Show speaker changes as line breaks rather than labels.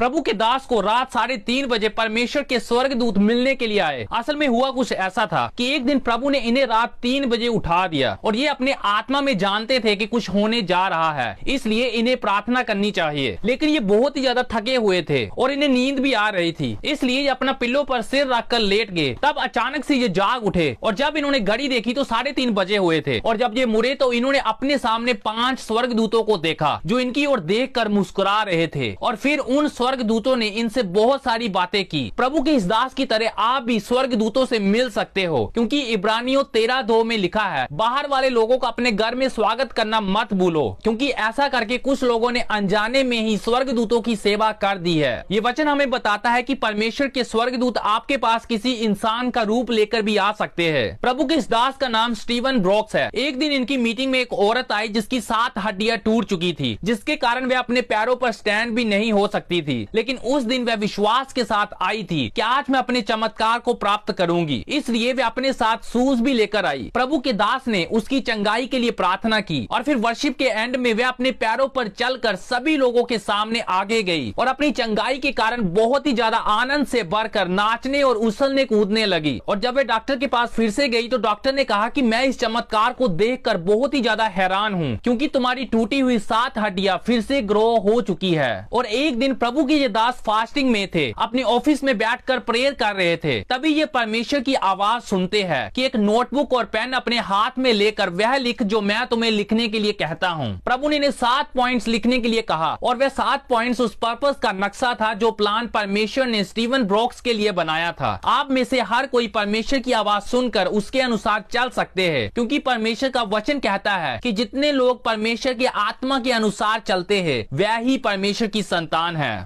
प्रभु के दास को रात 3:30 बजे परमेश्वर के स्वर्गदूत मिलने के लिए आए। असल में हुआ कुछ ऐसा था कि एक दिन प्रभु ने इन्हें रात 3 बजे उठा दिया और ये अपने आत्मा में जानते थे कि कुछ होने जा रहा है, इसलिए इन्हें प्रार्थना करनी चाहिए। लेकिन ये बहुत ही ज्यादा थके हुए थे और इन्हें नींद भी आ रही थी, इसलिए ये अपना पिल्लो पर सिर रखकर लेट गए। तब अचानक से ये जाग उठे और जब इन्होंने घड़ी देखी तो 3:30 बजे हुए थे। और जब ये मुड़े तो इन्होंने अपने सामने 5 स्वर्गदूतों को देखा जो इनकी ओर देखकर मुस्कुरा रहे थे। और फिर उन स्वर्गदूतों ने इनसे बहुत सारी बातें की। प्रभु के इस दास की तरह आप भी स्वर्गदूतों से मिल सकते हो, क्योंकि इब्रानियों 13:2 में लिखा है, बाहर वाले लोगों को अपने घर में स्वागत करना मत भूलो, क्योंकि ऐसा करके कुछ लोगों ने अनजाने में ही स्वर्गदूतों की सेवा कर दी है। ये वचन हमें बताता है कि परमेश्वर के स्वर्गदूत आपके पास किसी इंसान का रूप लेकर भी आ सकते हैं। प्रभु के इस दास का नाम स्टीवन ब्रॉक्स है। एक दिन इनकी मीटिंग में एक औरत आई जिसकी 7 हड्डियां टूट चुकी थी, जिसके कारण वह अपने पैरों पर स्टैंड भी नहीं हो सकती थी। लेकिन उस दिन वह विश्वास के साथ आई थी कि आज मैं अपने चमत्कार को प्राप्त करूंगी, इसलिए वह अपने साथ शूज भी लेकर आई। प्रभु के दास ने उसकी चंगाई के लिए प्रार्थना की और फिर वर्शिप के एंड में वह अपने पैरों पर चलकर सभी लोगों के सामने आगे गई और अपनी चंगाई के कारण बहुत ही ज्यादा आनंद से भरकर नाचने और उछलने कूदने लगी। और जब वह डॉक्टर के पास फिर से गई तो डॉक्टर ने कहा कि मैं इस चमत्कार को देखकर बहुत ही ज्यादा हैरान हूँ, क्योंकि तुम्हारी टूटी हुई 7 हड्डियां फिर से ग्रो हो चुकी है। और एक दिन प्रभु के ये दास फास्टिंग में थे, अपने ऑफिस में बैठकर प्रेयर कर रहे थे। तभी ये परमेश्वर की आवाज सुनते हैं कि एक नोटबुक और पेन अपने हाथ में लेकर वह लिख जो मैं तुम्हें लिखने के लिए कहता हूँ। प्रभु ने 7 पॉइंट्स लिखने के लिए कहा और वह 7 पॉइंट्स उस पर्पस का नक्शा था जो प्लान परमेश्वर ने स्टीवन ब्रॉक्स के लिए बनाया था। आप में से हर कोई परमेश्वर की आवाज सुनकर उसके अनुसार चल सकते हैं, क्योंकि परमेश्वर का वचन कहता है कि जितने लोग परमेश्वर की आत्मा के अनुसार चलते हैं वह ही परमेश्वर की संतान है।